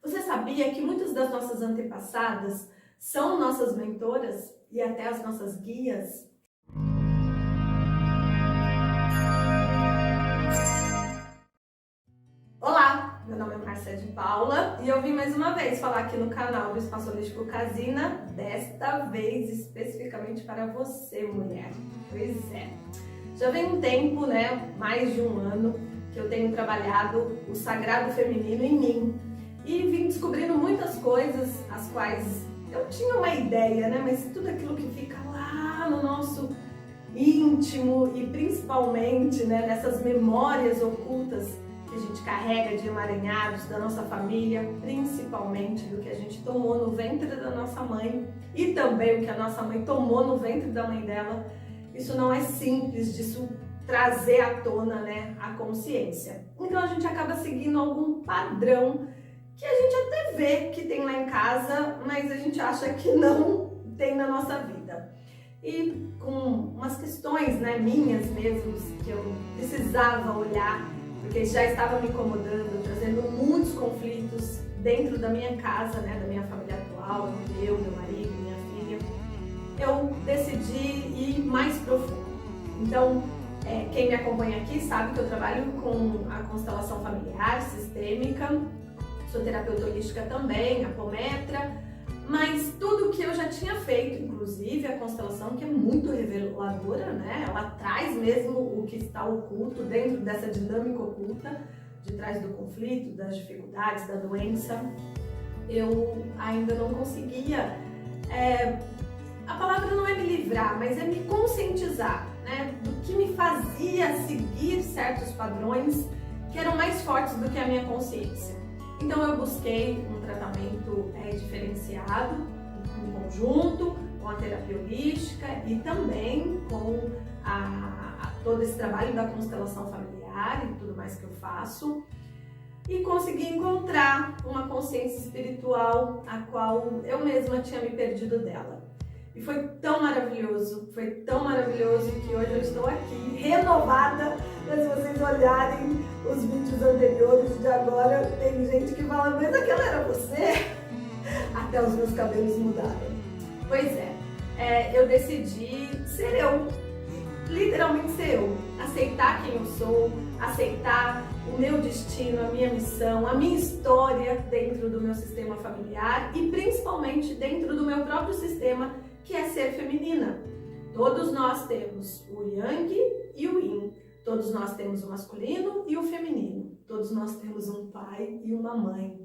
Você sabia que muitas das nossas antepassadas são nossas mentoras e até as nossas guias? Olá, meu nome é Márcia de Paula e eu vim mais uma vez falar aqui no canal do Espaço Holístico Casina, desta vez especificamente para você, mulher. Pois é, já vem um tempo, mais de um ano, que eu tenho trabalhado o sagrado feminino em mim e vim descobrindo muitas coisas as quais eu tinha uma ideia, mas tudo aquilo que fica lá no nosso íntimo e principalmente nessas memórias ocultas que a gente carrega de emaranhados da nossa família, principalmente do que a gente tomou no ventre da nossa mãe e também o que a nossa mãe tomou no ventre da mãe dela. Isso não é simples disso trazer à tona a consciência. Então a gente acaba seguindo algum padrão que a gente até vê que tem lá em casa, mas a gente acha que não tem na nossa vida. E com umas questões minhas mesmo, que eu precisava olhar, porque já estava me incomodando, trazendo muitos conflitos dentro da minha casa, da minha família atual, eu, meu marido, minha filha, eu decidi ir mais profundo. Então, quem me acompanha aqui sabe que eu trabalho com a constelação familiar, sistêmica, sou terapeuta holística também, apometra, mas tudo que eu já tinha feito, inclusive a constelação, que é muito reveladora, ela traz mesmo o que está oculto dentro dessa dinâmica oculta, de trás do conflito, das dificuldades, da doença. Eu ainda não conseguia, a palavra não é me livrar, mas é me conscientizar, do que me fazia seguir certos padrões que eram mais fortes do que a minha consciência. Então eu busquei um tratamento diferenciado, em conjunto com a terapia holística e também com todo esse trabalho da constelação familiar e tudo mais que eu faço. E consegui encontrar uma consciência espiritual a qual eu mesma tinha me perdido dela. E foi tão maravilhoso que hoje eu estou aqui, renovada. Mas se vocês olharem os vídeos anteriores de agora, tem gente que fala, mas aquela era você? Até os meus cabelos mudaram. Pois eu decidi ser eu, literalmente ser eu, aceitar quem eu sou, aceitar o meu destino, a minha missão, a minha história dentro do meu sistema familiar e principalmente dentro do meu próprio sistema, que é ser feminina. Todos nós temos o Yang e o Yin. Todos nós temos o masculino e o feminino. Todos nós temos um pai e uma mãe.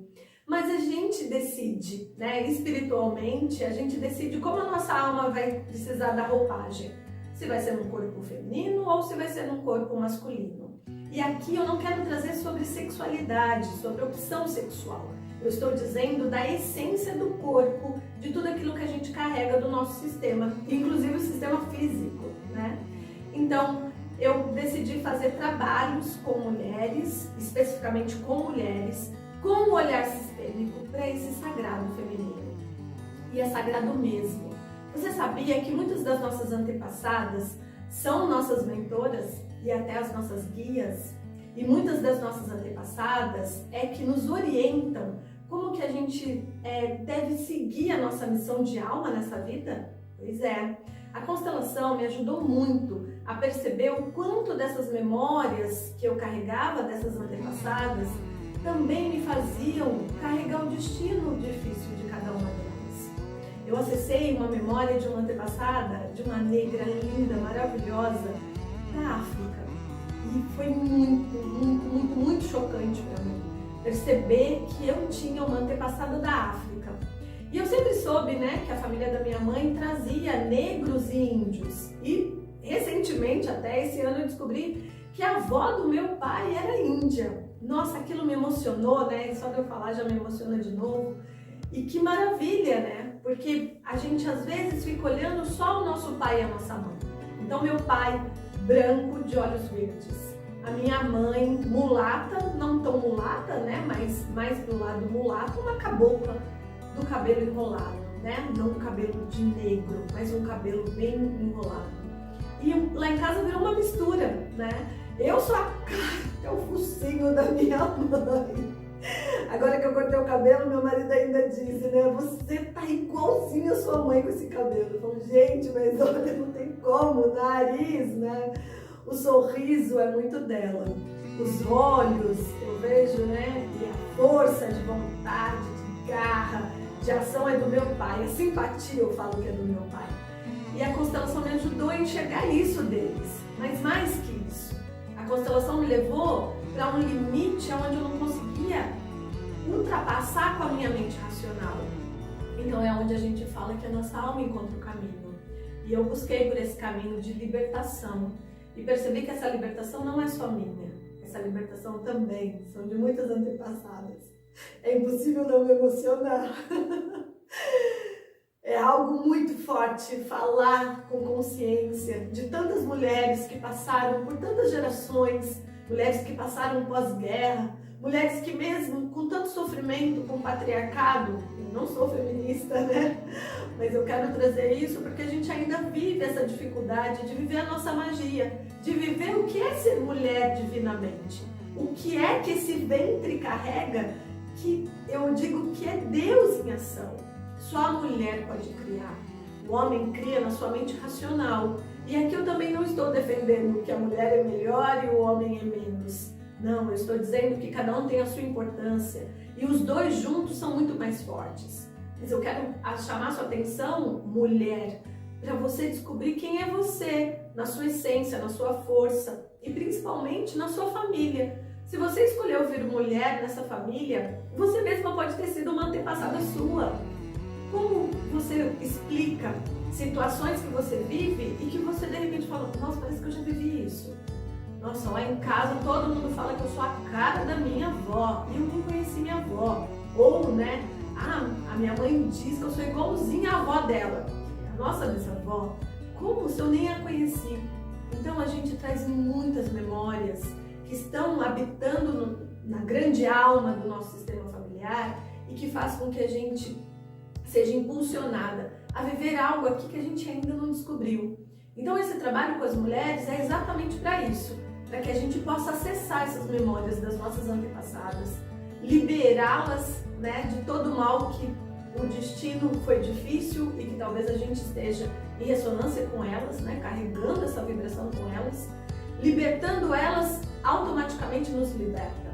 Mas a gente decide, espiritualmente, a gente decide como a nossa alma vai precisar da roupagem. Se vai ser num corpo feminino ou se vai ser num corpo masculino. E aqui eu não quero trazer sobre sexualidade, sobre opção sexual. Eu estou dizendo da essência do corpo, de tudo aquilo que a gente carrega do nosso sistema, inclusive o sistema físico, Então, eu decidi fazer trabalhos com mulheres, especificamente com mulheres, com um olhar sistêmico para esse sagrado feminino. E é sagrado mesmo. Você sabia que muitas das nossas antepassadas são nossas mentoras e até as nossas guias? E muitas das nossas antepassadas que nos orientam como que a gente deve seguir a nossa missão de alma nessa vida? Pois é, a constelação me ajudou muito a perceber o quanto dessas memórias que eu carregava dessas antepassadas também me faziam carregar o destino difícil de cada uma delas. Eu acessei uma memória de uma antepassada, de uma negra linda, maravilhosa, da África. E foi muito chocante para mim perceber que eu tinha uma antepassada da África. E eu sempre soube, que a família da minha mãe trazia negros e índios. E recentemente, até esse ano, eu descobri que a avó do meu pai era índia. Nossa, aquilo me emocionou, Só de eu falar já me emociona de novo. E que maravilha, Porque a gente às vezes fica olhando só o nosso pai e a nossa mãe. Então meu pai, branco, de olhos verdes. A minha mãe, mulata, não tão mulata, mas mais pro lado mulato, uma cabocla do cabelo enrolado, Não um cabelo de negro, mas um cabelo bem enrolado. E lá em casa virou uma mistura, Eu sou a cara, é o focinho da minha mãe. Agora que eu cortei o cabelo, meu marido ainda disse, né? Você tá igualzinho a sua mãe com esse cabelo. Eu falo, gente, mas olha, não tem como. O nariz, né? O sorriso é muito dela. Os olhos, eu vejo, né? E a força de vontade, de garra, de ação é do meu pai. A simpatia, eu falo que é do meu pai. E a constelação me ajudou a enxergar isso deles. Mas mais que isso, a constelação me levou para um limite onde eu não conseguia ultrapassar com a minha mente racional. Então é onde a gente fala que a nossa alma encontra o caminho. E eu busquei por esse caminho de libertação. E percebi que essa libertação não é só minha. Essa libertação também são de muitas antepassadas. É impossível não me emocionar. É algo muito forte falar com consciência de tantas mulheres que passaram por tantas gerações, mulheres que passaram pós-guerra, mulheres que mesmo com tanto sofrimento, com o patriarcado, eu não sou feminista, né? Mas eu quero trazer isso porque a gente ainda vive essa dificuldade de viver a nossa magia, de viver o que é ser mulher divinamente, o que é que esse ventre carrega, que eu digo que é Deus em ação. Só a mulher pode criar, o homem cria na sua mente racional. E aqui eu também não estou defendendo que a mulher é melhor e o homem é menos. Não, eu estou dizendo que cada um tem a sua importância e os dois juntos são muito mais fortes. Mas eu quero chamar a sua atenção, mulher, para você descobrir quem é você, na sua essência, na sua força e principalmente na sua família. Se você escolheu vir mulher nessa família, você mesma pode ter sido uma antepassada sua. Como você explica situações que você vive e que você de repente fala, nossa, parece que eu já vivi isso. Nossa, lá em casa todo mundo fala que eu sou a cara da minha avó e eu nem conheci minha avó. Ou, né, a minha mãe diz que eu sou igualzinha à avó dela. A nossa bisavó, como se eu nem a conheci? Então a gente traz muitas memórias que estão habitando na grande alma do nosso sistema familiar e que faz com que a gente seja impulsionada a viver algo aqui que a gente ainda não descobriu. Então esse trabalho com as mulheres é exatamente para isso, para que a gente possa acessar essas memórias das nossas antepassadas, liberá-las, né, de todo o mal que o destino foi difícil e que talvez a gente esteja em ressonância com elas, né, carregando essa vibração com elas, libertando elas, automaticamente nos liberta.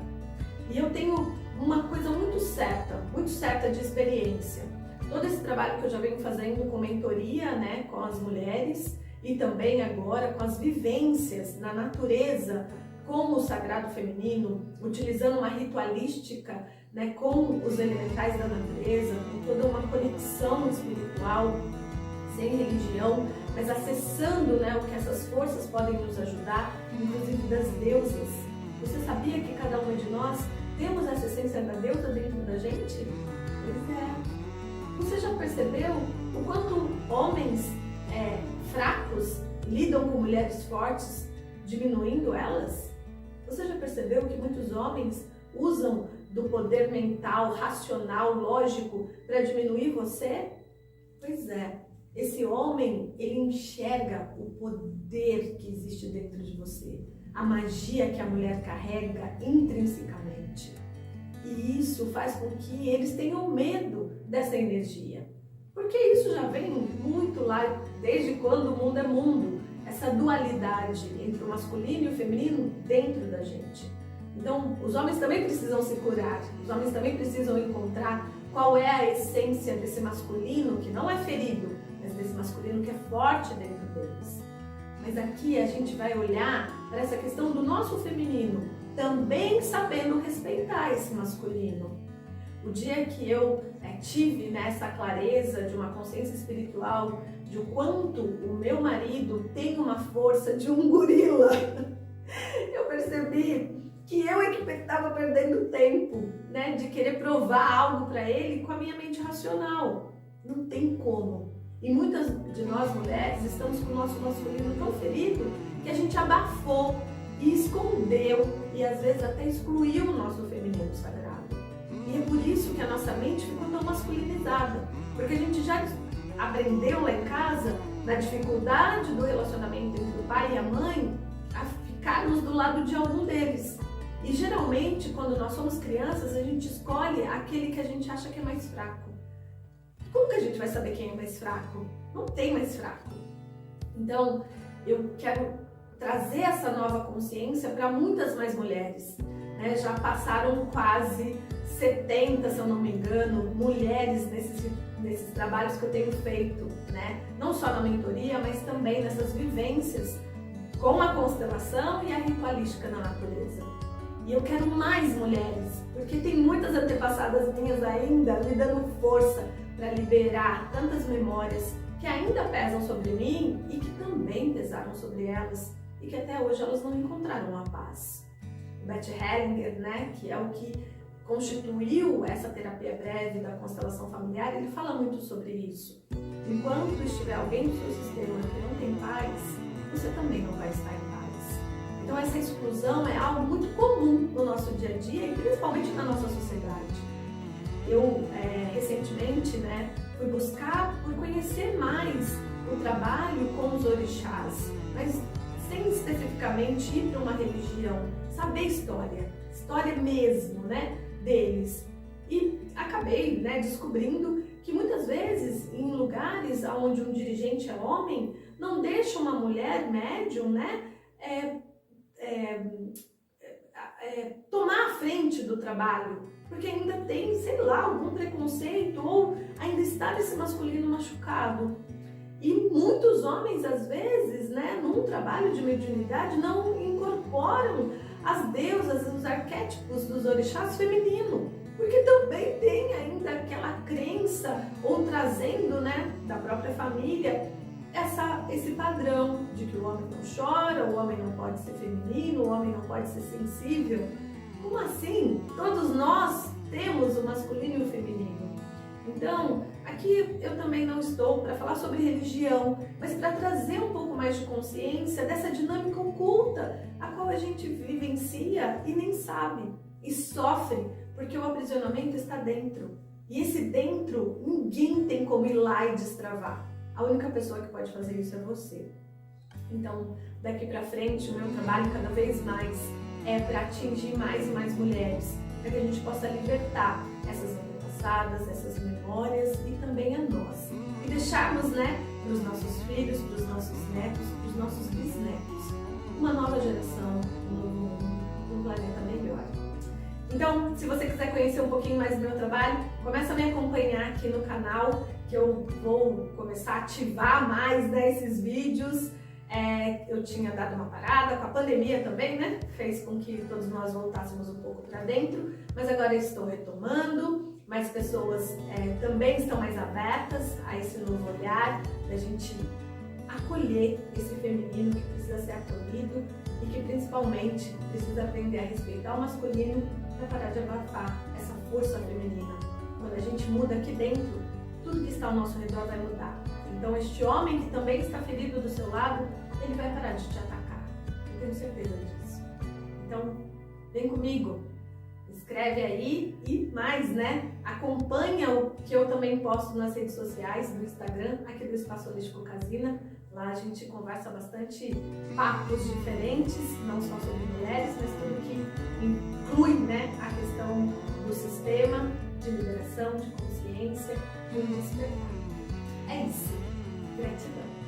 E eu tenho uma coisa muito certa de experiência. Todo esse trabalho que eu já venho fazendo com mentoria, né, com as mulheres e também agora com as vivências na natureza, com o sagrado feminino, utilizando uma ritualística, né, com os elementais da natureza, com toda uma conexão espiritual, sem religião, mas acessando, né, o que essas forças podem nos ajudar, inclusive das deusas. Você sabia que cada uma de nós temos essa essência da deusa dentro da gente? Pois é. Você já percebeu o quanto homens fracos lidam com mulheres fortes, diminuindo elas? Você já percebeu que muitos homens usam do poder mental, racional, lógico para diminuir você? Pois é. Esse homem, ele enxerga o poder que existe dentro de você, a magia que a mulher carrega intrinsecamente. E isso faz com que eles tenham medo dessa energia. Porque isso já vem muito lá, desde quando o mundo é mundo, essa dualidade entre o masculino e o feminino dentro da gente. Então, os homens também precisam se curar, os homens também precisam encontrar qual é a essência desse masculino que não é ferido, mas desse masculino que é forte dentro deles. Mas aqui a gente vai olhar para essa questão do nosso feminino, também sabendo respeitar esse masculino. O dia que eu tive nessa clareza de uma consciência espiritual, de o quanto o meu marido tem uma força de um gorila, eu percebi que eu é que estava perdendo tempo, né, de querer provar algo para ele com a minha mente racional. Não tem como. E muitas de nós mulheres estamos com o nosso masculino tão ferido que a gente abafou e escondeu e às vezes até excluiu o nosso feminino sagrado. E é por isso que a nossa mente ficou tão masculinizada, porque a gente já aprendeu lá em casa, na dificuldade do relacionamento entre o pai e a mãe, a ficarmos do lado de algum deles. E geralmente, quando nós somos crianças, a gente escolhe aquele que a gente acha que é mais fraco. Como que a gente vai saber quem é mais fraco? Não tem mais fraco. Então, eu quero trazer essa nova consciência para muitas mais mulheres. Né? Já passaram quase 70, se eu não me engano, mulheres nesses trabalhos que eu tenho feito, né? Não só na mentoria, mas também nessas vivências com a constelação e a ritualística na natureza. E eu quero mais mulheres, porque tem muitas antepassadas minhas ainda me dando força para liberar tantas memórias que ainda pesam sobre mim e que também pesaram sobre elas e que até hoje elas não encontraram a paz. O Bert Hellinger, né, que é o que constituiu essa terapia breve da constelação familiar, ele fala muito sobre isso. Enquanto estiver alguém no seu sistema que não tem paz, você também não vai estar em paz. Então essa exclusão é algo muito comum no nosso dia a dia e principalmente na nossa sociedade. Eu recentemente, né, fui buscar por conhecer mais o trabalho com os orixás, mas sem especificamente ir para uma religião, saber história mesmo, né, deles. E acabei, né, descobrindo que muitas vezes em lugares onde um dirigente é homem, não deixa uma mulher médium, né, tomar a frente do trabalho, porque ainda tem, sei lá, algum preconceito ou ainda está esse masculino machucado. E muitos homens, às vezes, né, num trabalho de mediunidade, não incorporam as deusas, os arquétipos dos orixás feminino, porque também tem ainda aquela crença, ou trazendo, né, da própria família, esse padrão de que o homem não chora, o homem não pode ser feminino, o homem não pode ser sensível. Como assim? Todos nós temos o masculino e o feminino. Então, aqui eu também não estou para falar sobre religião, mas para trazer um pouco mais de consciência dessa dinâmica oculta, a qual a gente vivencia e nem sabe, e sofre, porque o aprisionamento está dentro. E esse dentro, ninguém tem como ir lá e destravar. A única pessoa que pode fazer isso é você. Então, daqui para frente, o meu trabalho cada vez mais é para atingir mais e mais mulheres, para que a gente possa libertar essas antepassadas, essas memórias e também a nós. E deixarmos, né, para os nossos filhos, para os nossos netos, para os nossos bisnetos, uma nova geração, um novo mundo, um planeta melhor. Então, se você quiser conhecer um pouquinho mais do meu trabalho, começa a me acompanhar aqui no canal, que eu vou começar a ativar mais, né, esses vídeos. Eu tinha dado uma parada, com a pandemia também, né? Fez com que todos nós voltássemos um pouco para dentro, mas agora estou retomando, mais pessoas também estão mais abertas a esse novo olhar, da gente acolher esse feminino que precisa ser acolhido e que principalmente precisa aprender a respeitar o masculino para parar de abafar essa força feminina. Quando a gente muda aqui dentro, tudo que está ao nosso redor vai mudar. Então este homem que também está ferido do seu lado, ele vai parar de te atacar. Eu tenho certeza disso. Então, vem comigo. Escreve aí e mais, né? Acompanha o que eu também posto nas redes sociais, no Instagram, aqui do Espaço Holístico Casina. Lá a gente conversa bastante papos diferentes, não só sobre mulheres, mas tudo que inclui, né, a questão do sistema de liberação, de consciência e de despertar. É isso. Gratidão.